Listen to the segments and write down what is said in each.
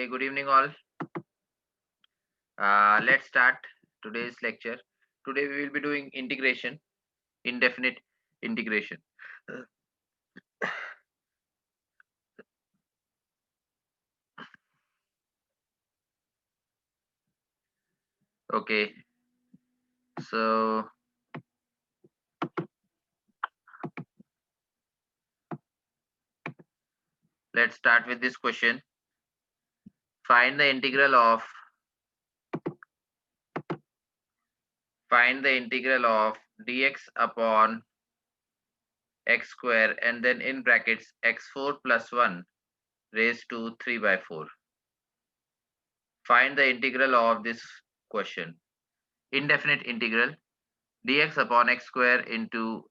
Okay, good evening all. Let's start today's lecture. Today we will be doing integration, indefinite integration. Okay, so let's start with this question. Find the integral of dx upon x square and then in brackets x4 plus 1 raised to 3 by 4. Find the integral of this question. Indefinite integral dx upon x square into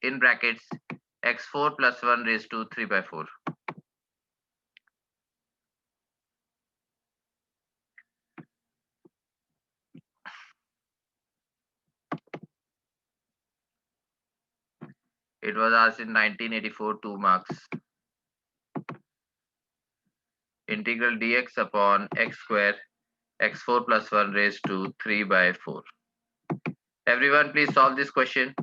in brackets x4 plus 1 raised to 3 by 4. It was asked in 1984, 2 marks. Integral dx upon x square x4 plus 1 raised to 3 by 4. Everyone please solve this question.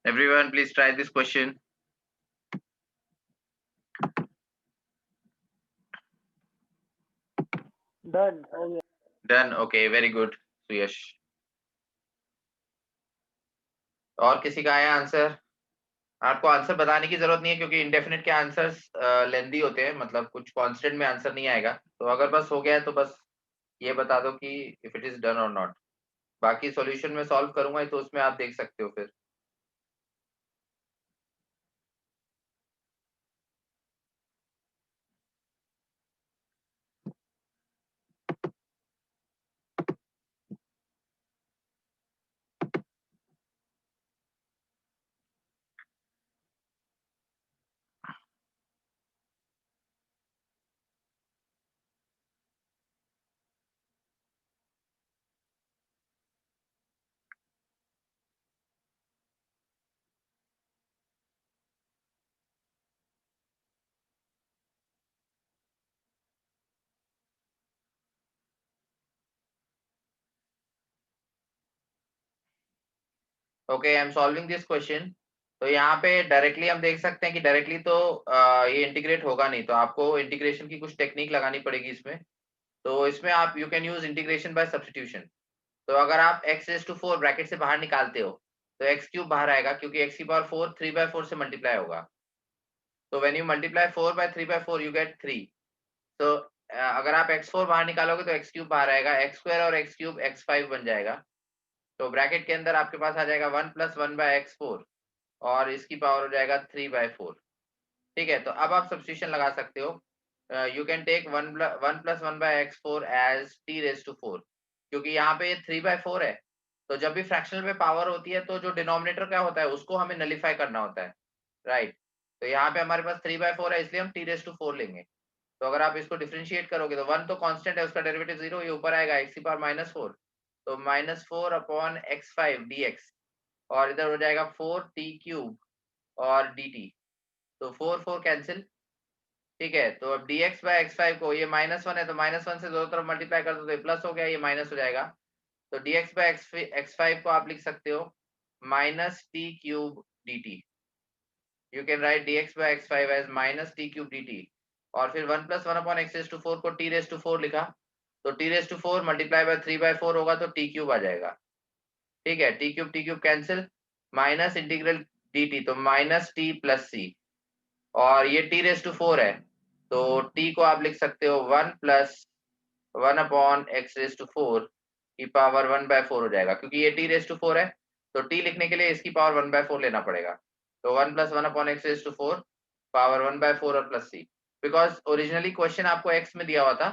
Everyone please try this question. Done. हो गया. Done. Okay, very good. Suyash. और किसी का आया answer? आपको answer बताने की जरूरत नहीं है क्योंकि इंडेफिनिट के आंसर्स लेंदी होते हैं, मतलब कुछ कांस्टेंट में आंसर नहीं आएगा. तो अगर बस हो गया है तो बस ये बता दो कि इफ इट इज डन और नॉट. बाकी सॉल्यूशन में सॉल्व करूंगा तो उसमें आप देख सकते हो फिर. Okay, I am solving this question. तो यहाँ पे डायरेक्टली हम देख सकते हैं कि डायरेक्टली तो ये इंटीग्रेट होगा नहीं, तो आपको इंटीग्रेशन की कुछ टेक्निक लगानी पड़ेगी इसमें. तो इसमें आप you can use integration by substitution. तो अगर आप x रेज टू 4 ब्रैकेट से बाहर निकालते हो तो x क्यूब बाहर आएगा क्योंकि x की पावर 4 3 by 4 से मल्टीप्लाई होगा. तो when you multiply 4 by 3 by 4 you get 3. तो अगर आप x4 बाहर निकालोगे तो x क्यूब बाहर आएगा, x स्क्वायर और x क्यूब x5 बन जाएगा. तो ब्रैकेट के अंदर आपके पास आ जाएगा 1 प्लस 1 बाय x4 और इसकी पावर हो जाएगा 3 by 4. ठीक है, तो अब आप सब्स्टिट्यूशन लगा सकते हो. You can take 1 plus 1 by x4 as t raise to 4 क्योंकि यहाँ पे 3 by 4 है. तो जब भी फ्रैक्शनल में पावर होती है तो जो डिनोमिनेटर क्या होता है उसको हमें नलिफाई करना होता है, राइट. तो यहाँ पे हमारे पास 3 by 4 है इसलिए हम t रेज टू 4 लेंगे. तो अगर आप इसको डिफरेंशिएट करोगे तो 1 तो कांस्टेंट है, उसका डेरिवेटिव 0, ये ऊपर आएगा x की पावर -4. तो -4 अपॉन x5 dx और इधर हो जाएगा 4t क्यूब और dt. तो 4 4 कैंसिल ठीक है, तो अब dx बाय x5 को, ये -1 है तो -1 से दोनों तरफ मल्टीप्लाई कर दो तो ये प्लस हो गया, ये माइनस हो जाएगा। तो dx बाय x5 को आप लिख सकते हो -t³ dt। You can write dx by x5 as -t³ dt। और फिर 1 + 1/x⁴ को t⁴ लिखा, तो t⁴ मल्टीप्लाई बाय 3/4 होगा तो t³ आ जाएगा। ठीक है, t³ cancel, minus integral dt, तो -t + c। और ये t⁴ है, तो t को आप लिख सकते हो 1 + 1/x⁴ की पावर 1/4 हो जाएगा, क्योंकि ये t⁴ है, तो t लिखने के लिए इसकी पावर 1/4 लेना पड़ेगा। तो 1 + 1/x⁴ पावर 1/4 और plus c। Because originally question आपको x में दिया हुआ था,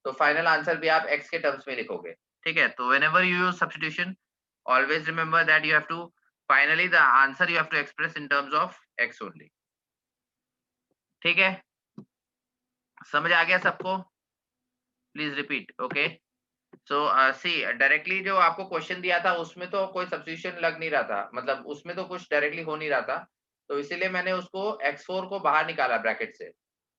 तो फाइनल आंसर भी आप x के टर्म्स में लिखोगे। ठीक है, तो whenever you use substitution, always remember that you have to finally the answer you have to express in terms of x only। ठीक है, समझ आ गया सबको? Please repeat. Okay, so see directly जो आपको क्वेश्चन दिया था उसमें तो कोई सब्स्टिट्यूशन लग नहीं रहा था, मतलब उसमें तो कुछ डायरेक्टली हो नहीं रहा था, तो इसीलिए मैंने उसको x4 को बाहर निकाला ब्रैकेट से।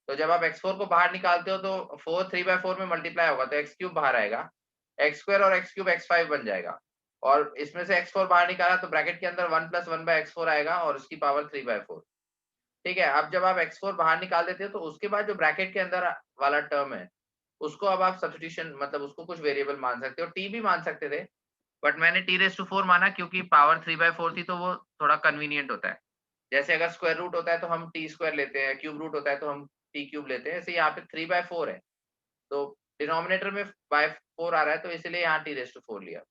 तो जब आप x4 को बाहर निकालते हो तो 4 3/4 में मल्टीप्लाई होगा तो x³ बाहर आएगा, x² और x³ x5 बन जाएगा। और इसमें से x4 बाहर निकाला तो ब्रैकेट के अंदर 1 + 1/x4 आएगा और उसकी पावर 3/4। ठीक है, अब जब आप x4 बाहर निकाल देते हो तो उसके बाद जो ब्रैकेट के अंदर वाला टर्म है, उसको अब आप सब्स्टिट्यूशन, मतलब उसको कुछ वेरिएबल मान सकते हो, t भी मान सकते थे, बट मैंने t⁴ माना क्योंकि पावर 3/4 थी तो वो थोड़ा कन्वीनियंट होता है। जैसे अगर स्क्वायर रूट होता है तो हम t² लेते हैं, क्यूब रूट होता है तो हम t³ लेते हैं, ऐसे यहाँ पे 3/4 है, तो डिनोमिनेटर में बाय 4 आ रहा है तो इसलिए यहाँ t⁴ लिया।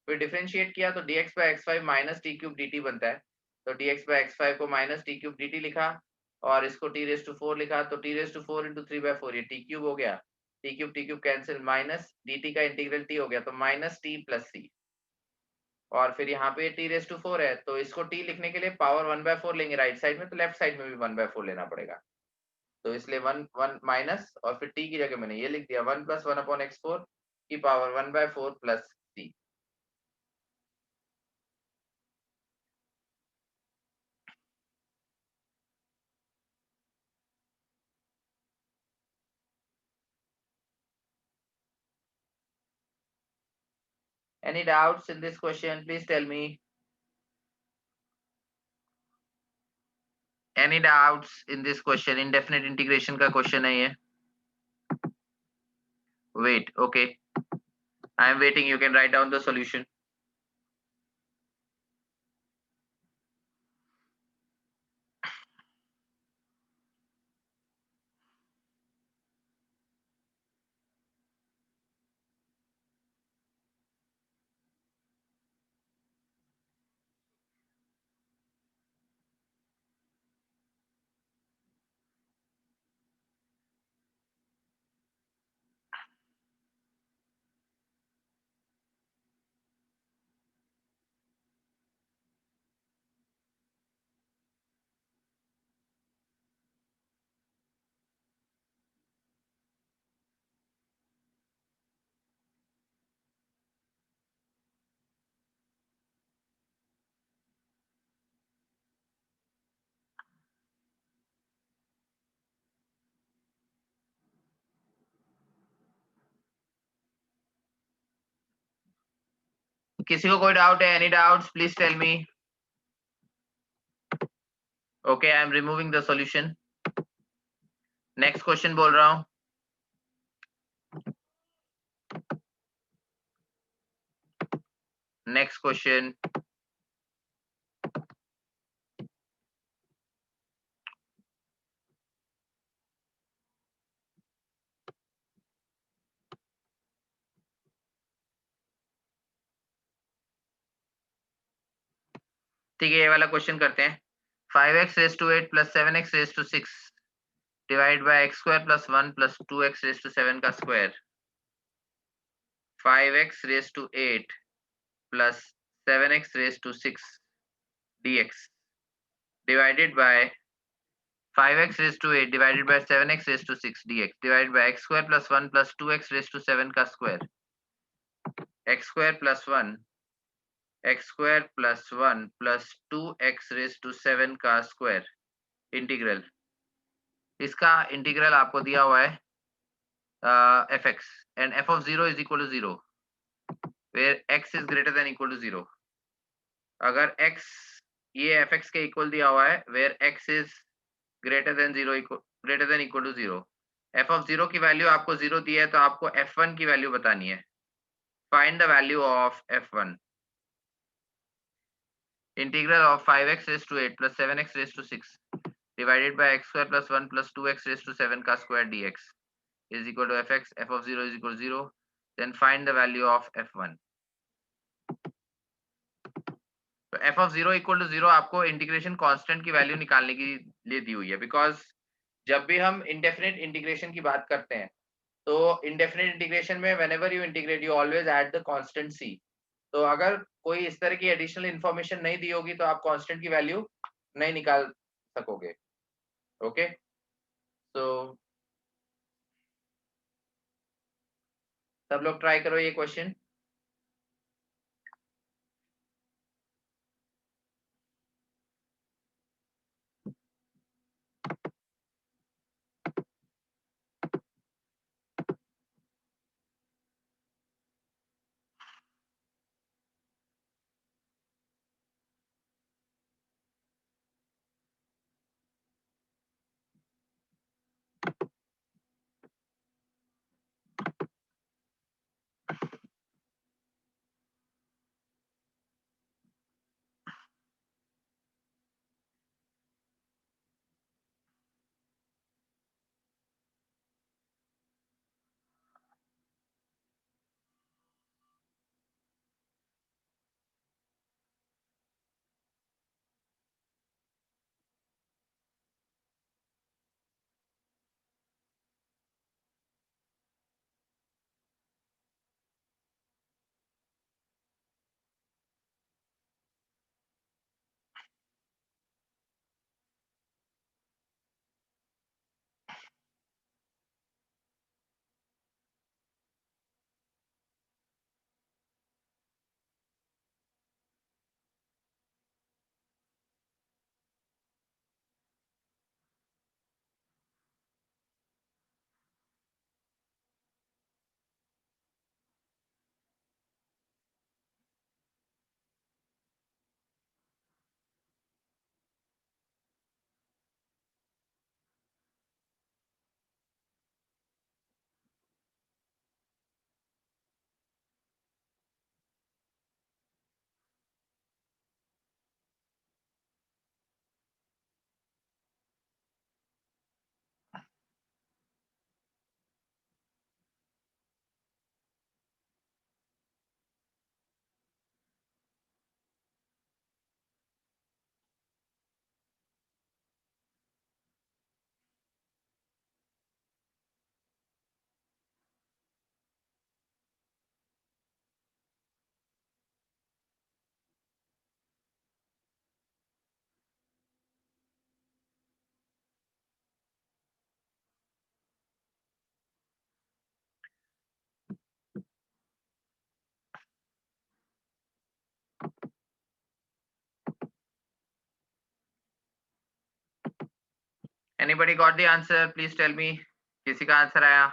फिर डिफरेंशिएट किया तो dx by x5 minus t³ dt बनता है, तो dx बाय x5 को माइनस t³ dt लिखा और इसको t⁴ लिखा, तो t⁴ इंटू 3/4, ये t³ हो गया, t³ कैंसिल, माइनस dt का इंटीग्रल t हो गया तो माइनस t + c। और फिर यहाँ पे t⁴ है तो इसको t लिखने के लिए पावर 1/4 लेंगे राइट साइड में, तो लेफ्ट साइड में भी 1/4 लेना पड़ेगा, तो इसलिए 1 1 माइनस और फिर t की जगह मैंने ये लिख दिया 1 + 1/x4 की power 1/4 plus c। Any doubts in this question? Please tell me. Any doubts in this question? Indefinite integration का question है ये. Wait, okay. I am waiting. You can write down the solution. किसी को कोई doubt है? Any doubts? Please tell me. Okay, I am removing the solution. Next question बोल रहा हूँ. Next question. ठीक है, ये वाला क्वेश्चन करते हैं. 5x⁴ plus 7x⁴ divide by x² + 1 + 2x⁴ का square. 5x⁴ plus 7x⁴ dx divided by 5x⁴ divided by 7x⁴ dx divided by x² + 1 + 2x⁴ का स्क्वायर. x² + 1 x² + 1 + 2x⁴ का स्क्वायर इंटीग्रल. इसका इंटीग्रल आपको दिया हुआ है fx and f of 0 is equal to 0 where x is greater than equal to 0. अगर x ये fx के इक्वल दिया हुआ है where x is greater than 0 greater than equal to 0. f of 0 की वैल्यू आपको 0 दी है तो आपको f1 की वैल्यू बतानी है. Find the value of f1. Integral of 5x raised to 8 plus 7x raised to 6 divided by x square plus 1 plus 2x raised to 7 का square dx is equal to fx. F of 0 is equal to 0. Then find the value of f1. तो f of 0 equal to 0 आपको integration constant की value निकालने के लिए दी हुई है, because जब भी हम इंडेफिनिट इंटीग्रेशन की बात करते हैं तो इंडेफिनिट इंटीग्रेशन में whenever you integrate you always add the constant c. तो अगर कोई इस तरह की एडिशनल इंफॉर्मेशन नहीं दी होगी तो आप कांस्टेंट की वैल्यू नहीं निकाल सकोगे. ओके, तो सब लोग ट्राई करो ये question. Anybody got the answer? Please tell me. किसी का आंसर आया?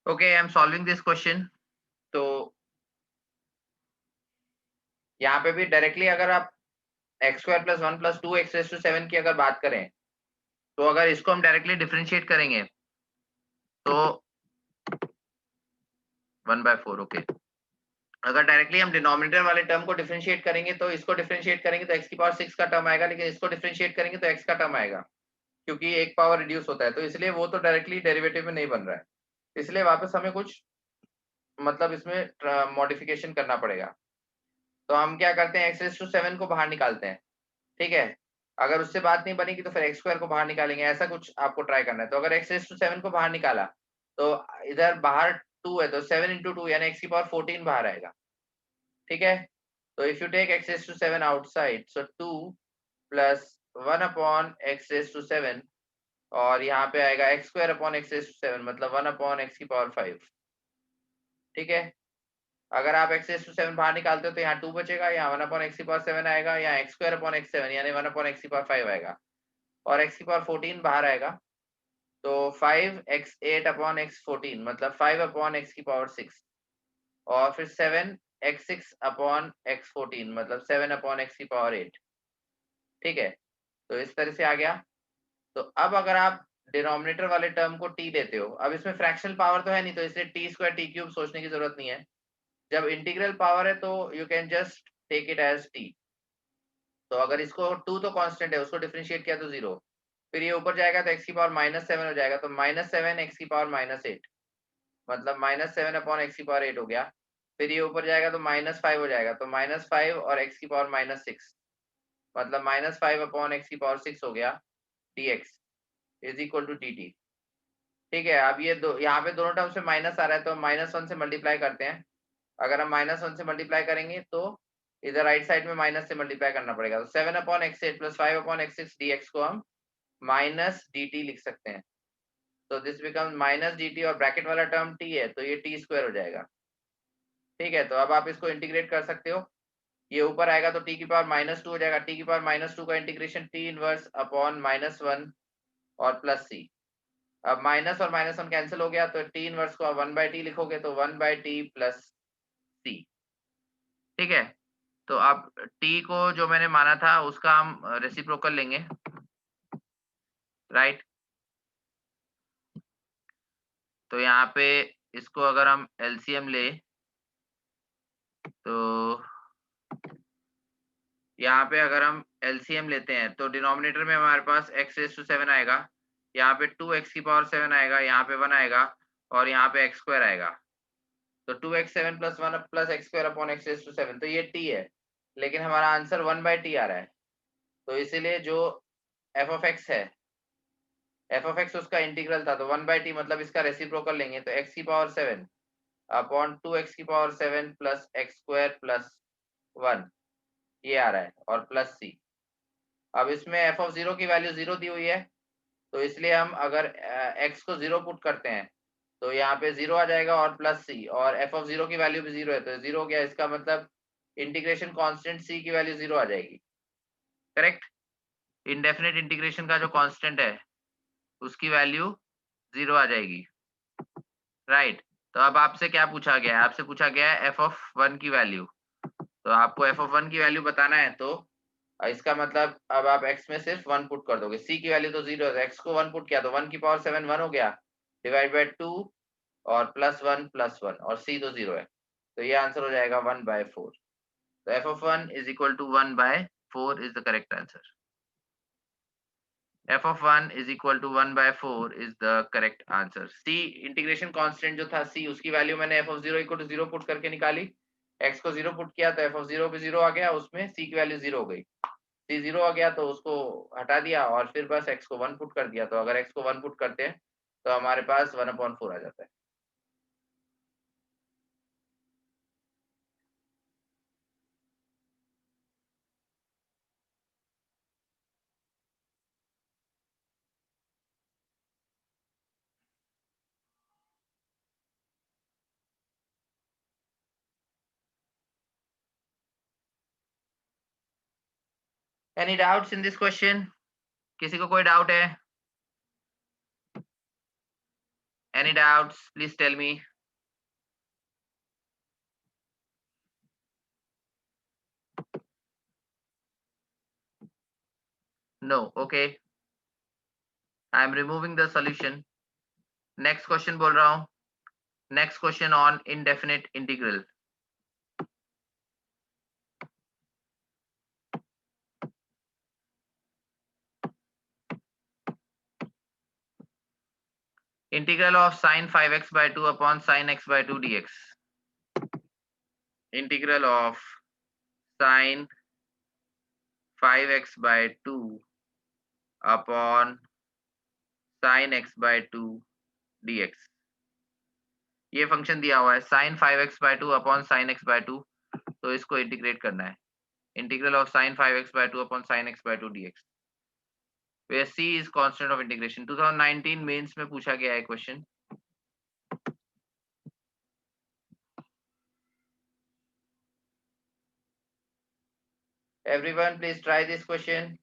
Okay, I'm solving this question. तो यहाँ पे भी डायरेक्टली अगर आप x square plus 1 plus 2 x raise to 7 की अगर बात करें, तो अगर इसको हम डायरेक्टली डिफरेंशिएट करेंगे तो 1/4, ओके। अगर डायरेक्टली हम डिनोमिनेटर वाले टर्म को डिफरेंशिएट करेंगे तो इसको डिफरेंशिएट करेंगे तो x की पावर 6 का टर्म आएगा, लेकिन इसको डिफरेंशिएट करेंगे तो x का टर्म आएगा, क्योंकि एक पावर रिड्यूस होता है, तो इसलिए वो तो डायरेक्टली डेरिवेटिव में नहीं बन रहा है, इसलिए वापस हमें कुछ मतलब इसमें मॉडिफिकेशन करना पड़ेगा। तो हम क्या करते हैं, x रेज़ टू 7 को बाहर निकालते हैं, ठीक है। अगर उससे बात नहीं बनेगी तो फिर x स्क्वायर को बाहर निकालेंगे, ऐसा कुछ आपको ट्राई करना है। तो अगर x रेज़ टू 7 को बाहर निकाला तो इधर बाहर 2 है, तो 7 into 2 यानी x की पावर 14 बाहर आएगा, ठीक है। तो if you take x raise to 7 outside, so 2 plus 1 upon x raise to 7, और यहाँ पे आएगा x square upon x raise to 7, मतलब 1 अपॉन x की पावर 5, ठीक है। अगर आप x रेज़ टू 7 बाहर निकालते हो तो यहाँ 2 बचेगा, यहाँ 1 अपॉन x की पावर 7 आएगा, यहाँ x स्क्वायर अपॉन x 7 यानी 1 अपॉन x की पावर 5 आएगा, और x की पावर 14 बाहर आएगा, तो 5x8 अपॉन x14 मतलब 5 अपॉन x की पावर 6, और फिर 7x6 अपॉन x14 मतलब 7 अपॉन x की पावर 8, ठीक है। तो इस तरह से आ गया। तो अब अगर आप डिनोमिनेटर वाले टर्म को t देते हो, अब इसमें फ्रैक्शनल पावर तो है नहीं, तो इसलिए टी स्क्वायर टी क्यूब सोचने की जरूरत नहीं है। जब इंटीग्रल पावर है तो you can just take it as t। तो अगर इसको 2 तो कांस्टेंट है, उसको डिफरेंशिएट किया तो 0, फिर ये ऊपर जाएगा तो x की पावर -7 हो जाएगा, तो -7 x की पावर -8 मतलब -7 अपॉन x की पावर 8 हो गया। फिर ये ऊपर जाएगा तो -5 हो जाएगा, तो -5 और x की पावर -6 मतलब -5 अपॉन x की पावर 6 हो गया, dx is equal to dt, ठीक है। अब ये दो यहाँ पे दोनों टर्म से माइनस आ रहा है, तो -1 से मल्टीप्लाई करते हैं। अगर हम -1 से मल्टीप्लाई करेंगे तो इधर राइट साइड में माइनस से मल्टीप्लाई करना पड़ेगा, तो 7 upon x8 plus 5 upon x6 dx को हम माइनस dt लिख सकते हैं। तो दिस बिकम माइनस dt, और ब्रैकेट वाला टर्म t है तो ये t स्क्वायर हो जाएगा, ठीक है। तो अब आप इसको इंटीग्रेट कर सकते हो, ये ऊपर आएगा तो t की पावर -2 हो जाएगा, t की पावर -2 का इंटीग्रेशन t इनवर्स अपॉन -1 और प्लस c। अब माइनस और -1 कैंसिल हो गया, तो t इनवर्स को आप 1/t लिखोगे तो 1/t प्लस c, ठीक है। तो अब t को जो मैंने माना था उसका हम रेसिप्रोकल लेंगे, राइट। तो यहाँ पे इसको अगर हम एलसीएम ले तो यहाँ पे अगर हम एलसीएम लेते हैं तो डिनोमिनेटर में हमारे पास x रेज़ टू 7 आएगा, यहाँ पे 2x की पावर 7 आएगा, यहाँ पे 1 आएगा, और यहाँ पे x स्क्वायर आएगा। तो 2x 7 plus 1 plus x square upon x raise to 7, तो ये t है, लेकिन हमारा आंसर 1/t आ रहा है। तो इसीलिए जो f ऑफ x है, f ऑफ x उसका इंटीग्रल था, तो 1/t मतलब इसका रेसिप्रोकल लेंगे, तो x की पावर 7 अपॉन 2x की power 7 plus x square plus 1 ये आ रहा है, और प्लस c। अब इसमें f ऑफ 0 की वैल्यू 0 दी हुई है, तो इसलिए हम अगर x को 0 पुट करते हैं तो यहाँ पे 0 आ जाएगा, और प्लस c, और f ऑफ 0 की वैल्यू भी 0 है तो 0 हो गया, इसका मतलब इंटीग्रेशन कांस्टेंट c की वैल्यू 0 आ जाएगी, करेक्ट। इंडेफिनिट इंटीग्रेशन का जो कांस्टेंट है उसकी वैल्यू 0 आ जाएगी, राइट। तो अब आपसे क्या पूछा गया है, आपसे पूछा गया है f ऑफ 1 की वैल्यू, तो आपको f ऑफ 1 की वैल्यू बताना है। तो इसका मतलब अब आप x में सिर्फ 1 पुट कर दोगे, c की वैल्यू तो 0 है, x को 1 पुट किया तो 1 की पावर 7 1 हो गया, डिवाइड बाय 2 और प्लस 1 और c तो 0 है, तो ये आंसर हो जाएगा 1/4। तो f of 1 is equal to 1/4 is the correct answer. f of 1 is equal to 1/4 is the correct answer. c integration constant जो था c, उसकी वैल्यू मैंने f of 0 equal to 0 put करके निकाली, x को 0 पुट किया तो f of 0 भी 0 आ गया, उसमें c की वैल्यू 0 हो गई, c 0 आ गया तो उसको हटा दिया, और फिर बस x को 1 पुट कर दिया। तो अगर x को 1 पुट करते हैं तो हमारे पास 1/4 आ जाता है। Any doubts in this question? किसी को कोई डाउट है? Any doubts please tell me. No, okay, I am removing the solution. Next question बोल रहा हूँ, next question on indefinite integral. Integral of sin 5x/2 upon sin x/2 dx। Integral of sin 5x/2 upon sin x/2 dx। ये function दिया हुआ है sin 5x/2 upon sin x/2, तो इसको integrate करना है। Integral of sin 5x/2 upon sin x/2 dx, where c is constant of integration। 2019 mains में पूछा गया है question. Everyone please try this question।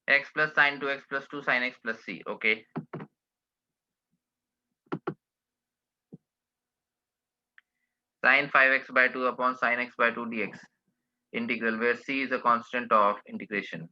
x plus sin 2x plus 2 sin x plus c, okay। sin 5x/2 upon sin x/2 dx, integral where c is a constant of integration।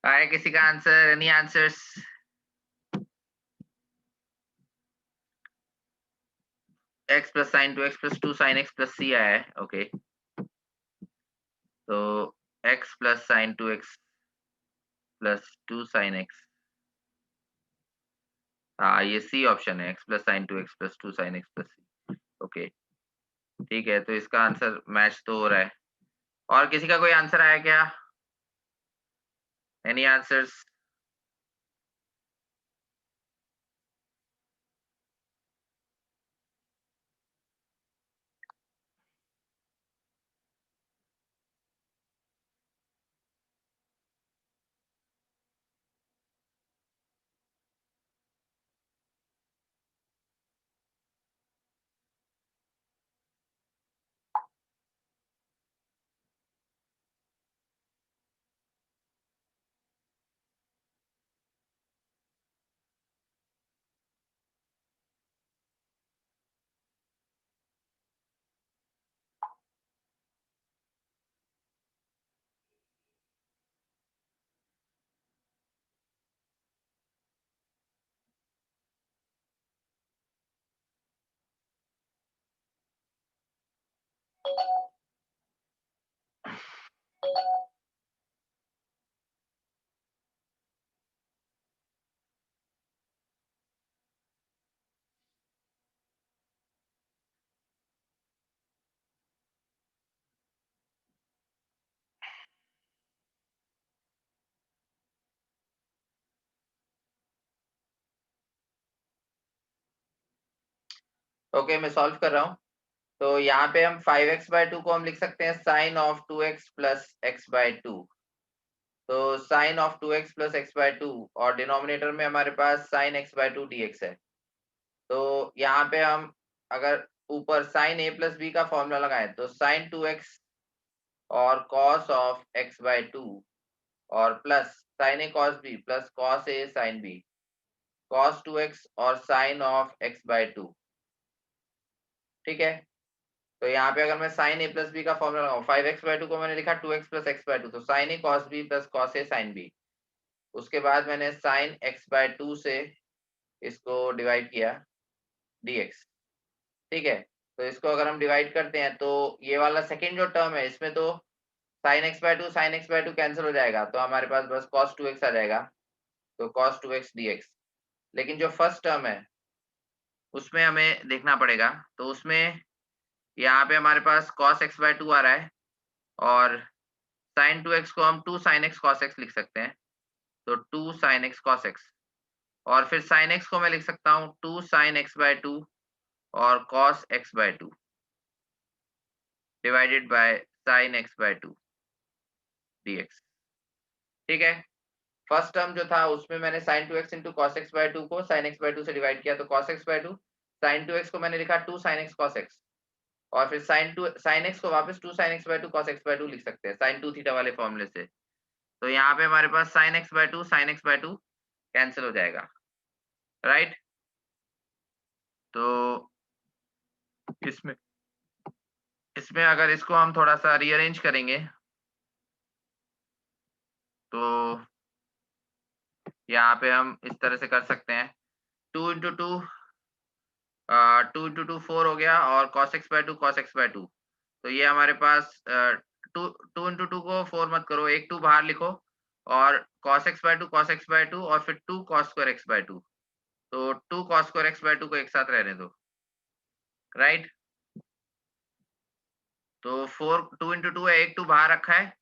आया किसी का answer? Any answers? x plus sin 2x plus 2 sin x plus c आया है, okay. तो x plus sin 2x plus 2 sin x, हाँ ये C option है, x plus sin 2x plus 2 sin x plus c, okay. ठीक है, तो इसका आंसर मैच तो हो रहा है। और किसी का कोई आंसर आया क्या? Any answers? ओके, मैं सॉल्व कर रहा हूँ। तो यहाँ पे हम 5x/2 को हम लिख सकते हैं sign of 2x plus x/2। तो sign of 2x plus x/2 और डिनोमिनेटर में हमारे पास साइन x/2 dx है। तो यहाँ पे हम अगर ऊपर साइन a प्लस b का फॉर्मूला लगाएं तो साइन 2x और कॉस ऑफ x/2 और plus sine a cos b plus cos a sine b, cos 2x और साइन ऑफ x/2। ठीक है। तो यहाँ पे अगर मैं साइन a प्लस बी का फॉर्मूला लगाऊं, 5x/2 को मैंने लिखा 2x प्लस x/2, तो sine a cos b plus cos a sine b। उसके बाद मैंने साइन x/2 से इसको डिवाइड किया dx। ठीक है। तो इसको अगर हम डिवाइड करते हैं तो ये वाला सेकंड जो टर्म है इसमें तो साइन x/2 कैंसिल हो जाएगा, तो हमारे पास बस cos 2x आ जाएगा। तो cos 2x dx। लेकिन जो फर्स्ट टर्म है उसमें हमें देखना पड़ेगा। तो उसमें यहाँ पे हमारे पास cos x/2 आ रहा है और sin 2x को हम 2 sin x cos x लिख सकते हैं। तो 2 sin x cos x और फिर sin x को मैं लिख सकता हूँ 2 sin x/2 और cos x/2 divided by sin x/2 dx। ठीक है। फर्स्ट टर्म जो था उसमें मैंने sin 2x into cos x/2 को sin x/2 से डिवाइड किया, तो cos x/2, sin 2x को मैंने लिखा 2 sin x cos x और फिर sin x को वापस 2 sin x/2 cos x/2 लिख सकते हैं sin 2 थीटा वाले फॉर्मूले से। तो यहाँ पे हमारे पास sin x/2 कैंसिल हो जाएगा, राइट। तो इसमें इसमें अगर इसको हम थोड़ा सा रीअरेंज करेंगे तो यहाँ पे हम इस तरह से कर सकते हैं 2 इंटू टू 4 हो गया और cos x/2 cos x/2। तो ये हमारे पास टू टू इंटू टू को 4 मत करो, एक 2 बाहर लिखो और cos x/2 और फिर 2 cos स्क्वायर x/2। तो 2 cos स्क्वायर x/2 को एक साथ रहने दो, राइट। तो 2 इंटू टू है, एक 2 बाहर रखा है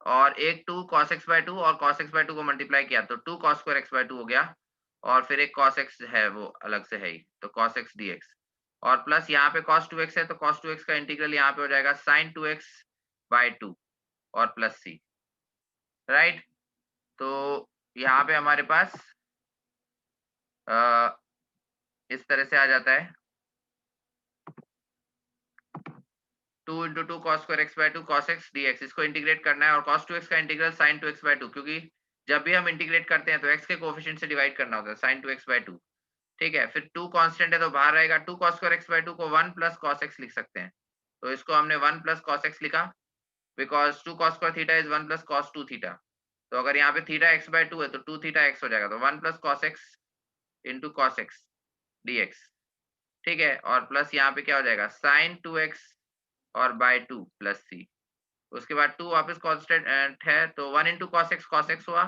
और एक 2 cos x/2 और cos x/2 को मल्टीप्लाई किया तो 2 cos स्क्वायर x/2 हो गया और फिर एक cos x है वो अलग से है ही, तो cos x dx और प्लस यहाँ पे cos 2x है तो cos 2x का इंटीग्रल यहाँ पे हो जाएगा sin 2x/2 और प्लस c, राइट। तो यहाँ पे हमारे पास इस तरह से आ जाता है 2 into two cos square x/2 cos x dx। इसको इंटीग्रेट करना है और cos 2x का इंटीग्रल sin 2x/2, क्योंकि जब भी हम इंटीग्रेट करते हैं तो x के कोएफिशिएंट से डिवाइड करना होता है sin 2x/2। ठीक है। फिर 2 कांस्टेंट है तो बाहर रहेगा, 2 cos स्क्वायर x/2 को 1 प्लस cos x लिख सकते हैं। तो इसको हमने 1 प्लस cos x लिखा because 2 cos square theta is 1 plus cos 2 theta. तो अगर यहाँ पे थीटा x/2 है तो 2 थीटा x हो जाएगा, तो 1 plus cos x into cos x dx। ठीक है। और प्लस यहाँ पे क्या हो जाएगा sin 2x और बाय 2 प्लस c। उसके बाद 2 वापस कांस्टेंट है तो 1 into cos x हुआ,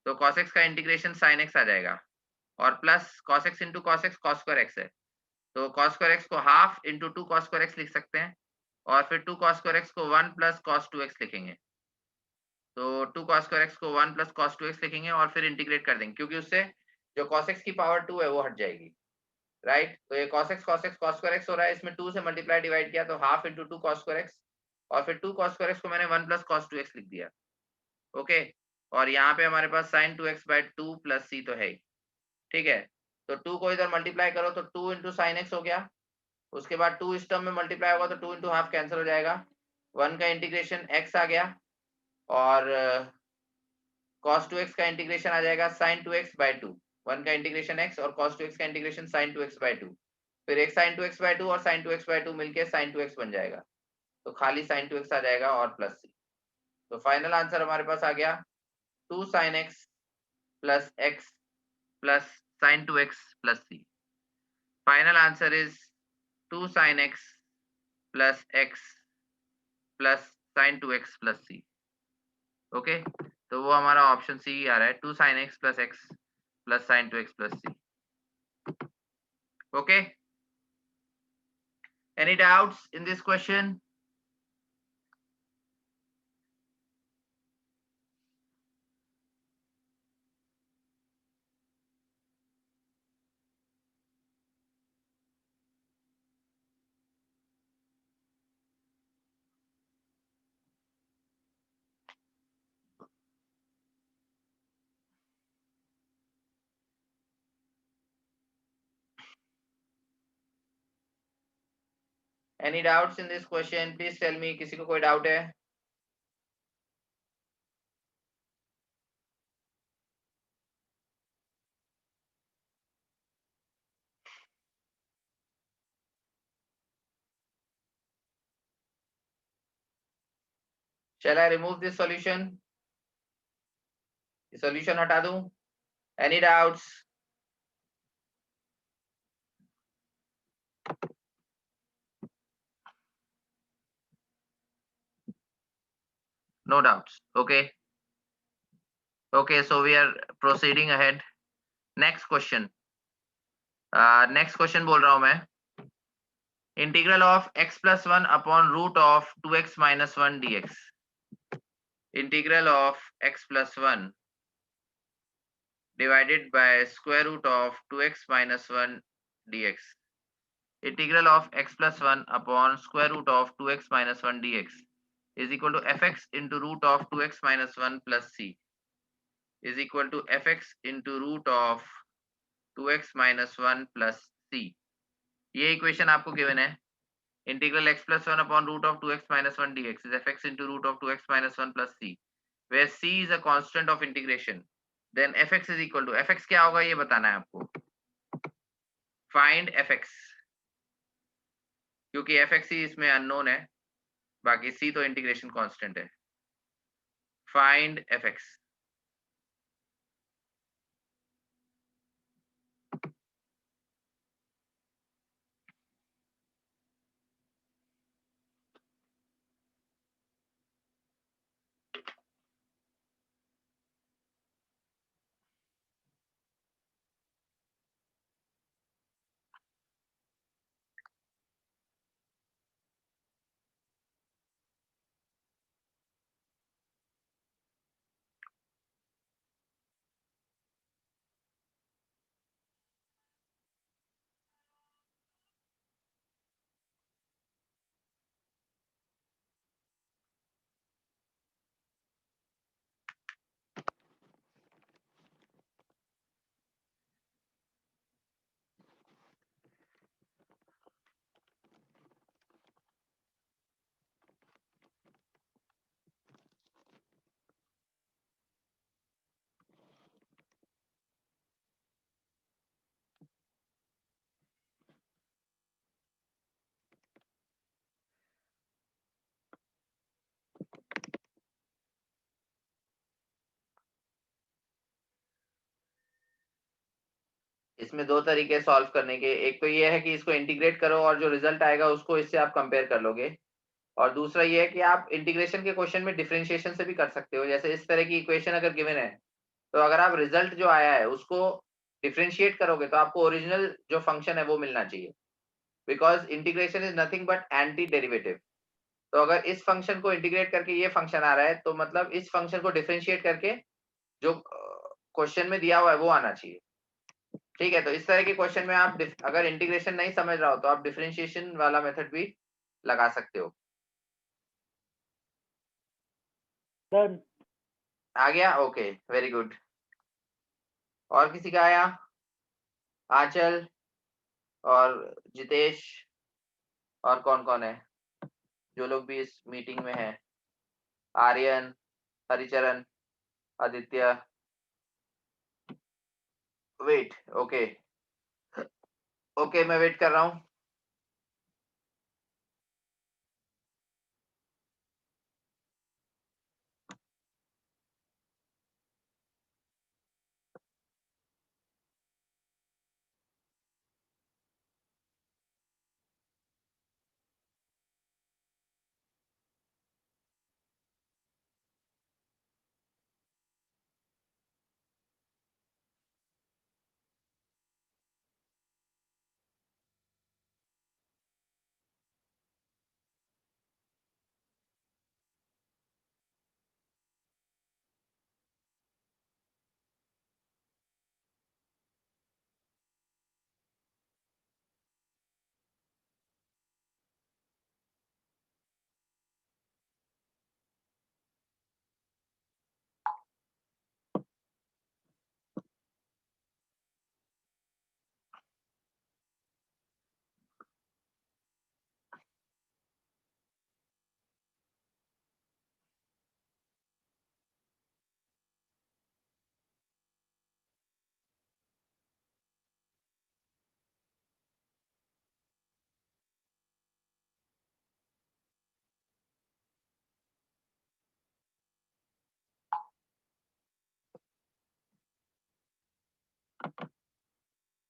तो cos x का इंटीग्रेशन sin x आ जाएगा और plus cos x into cos x cos square x है। तो cos स्क्वायर x को half into 2 cos square x लिख सकते हैं और फिर 2 cos स्क्वायर x को 1 प्लस cos 2x लिखेंगे। तो 2 cos स्क्वायर x को 1 प्लस cos 2x लिखेंगे और फिर इंटीग्रेट कर देंगे, क्योंकि उससे जो cos x की पावर 2 है वो हट जाएगी, राइट। तो ये cos x cos square x हो रहा है, इसमें 2 से मल्टीप्लाई डिवाइड किया तो half into 2 cos square x और फिर 2 cos स्क्वायर x को मैंने 1 प्लस cos 2x लिख दिया। ओके। और यहाँ पे हमारे पास sin 2x/2 प्लस c तो है ही। ठीक है। तो 2 को इधर मल्टीप्लाई करो तो 2 इंटू साइन एक्स हो गया। उसके बाद 2 इस टर्म में मल्टीप्लाई होगा तो 2 इंटू हाफ कैंसिल हो जाएगा, 1 का इंटीग्रेशन x आ गया और cos 2x का इंटीग्रेशन आ जाएगा sin 2x/2। 1 का इंटीग्रेशन x और cos 2x का इंटीग्रेशन sin 2x/2। फिर एक sin 2x/2 और sin 2x/2 मिलके sin 2x बन जाएगा, तो खाली sin 2x आ जाएगा और प्लस c। तो फाइनल आंसर हमारे पास आ गया 2 sin x plus x plus sin 2x plus c। Final answer is 2 sin x plus x plus sin 2x plus c। Okay, तो वो हमारा ऑप्शन सी आ रहा है, 2 sin x plus sin 2x plus C. Okay, any doubts in this question? Any doubts in this question? Please tell me, किसी को कोई doubt है? Shall I remove this solution? Solution हटा दूं? Any doubts? No doubts. Okay. Okay, so we are proceeding ahead. Next question. Next question बोल रहा हूं मैं. Integral of x plus 1 upon root of 2x minus 1 dx. Integral of x plus 1 divided by square root of 2x minus 1 dx. Integral of x plus 1 upon square root of 2x minus 1 dx is equal to fx into root of 2x minus 1 plus c is equal to fx into root of 2x minus 1 plus c. ये equation आपको given है. Integral x plus 1 upon root of 2x minus 1 dx is fx into root of 2x minus 1 plus c, where c is a constant of integration. Then fx is equal to, fx क्या होगा ये बताना है आपको. Find fx, क्योंकि fx ही इसमें unknown है, बाकी c तो इंटीग्रेशन कांस्टेंट है. Find fx. इसमें दो तरीके सॉल्व करने के. एक तो ये है कि इसको इंटीग्रेट करो और जो रिजल्ट आएगा उसको इससे आप कंपेयर कर लोगे, और दूसरा ये है कि आप इंटीग्रेशन के क्वेश्चन में डिफरेंशिएशन से भी कर सकते हो. जैसे इस तरह की इक्वेशन अगर गिवन है, तो अगर आप रिजल्ट जो आया है उसको डिफरेंशिएट करोगे तो आपको ओरिजिनल जो फंक्शन है वो मिलना चाहिए, because integration is nothing but anti derivative. तो अगर इस फंक्शन को इंटीग्रेट करके ये फंक्शन आ रहा है, तो मतलब इस फंक्शन को डिफरेंशिएट करके जो क्वेश्चन में दिया हुआ है वो आना चाहिए. ठीक है, तो इस तरह के क्वेश्चन में आप अगर इंटीग्रेशन नहीं समझ रहा हो तो आप डिफरेंशिएशन वाला मेथड भी लगा सकते हो. डन. आ गया? Okay, very good. और किसी का आया? आंचल और जितेश और कौन कौन है जो लोग भी इस मीटिंग में है? Aryan, Haricharan, Aditya. Wait. Okay, okay, मैं वेट कर रहा हूँ.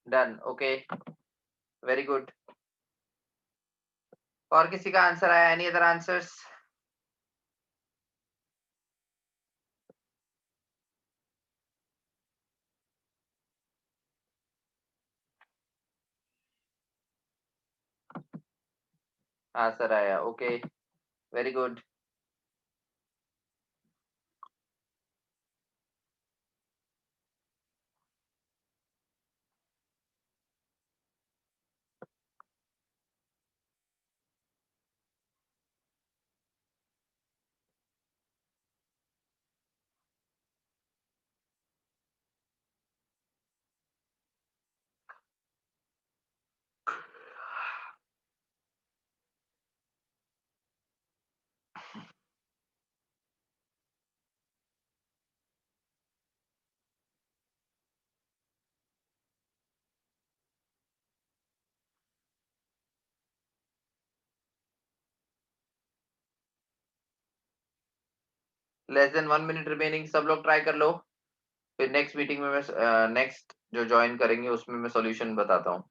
Done, okay, very good. और किसी का आंसर आया? Any other answers? आंसर आया, okay, very good. Less than 1 minute remaining, सब लोग ट्राई कर लो। फिर नेक्स्ट मीटिंग में मैं नेक्स्ट जो ज्वाइन करेंगे उसमें मैं सॉल्यूशन बताता हूँ।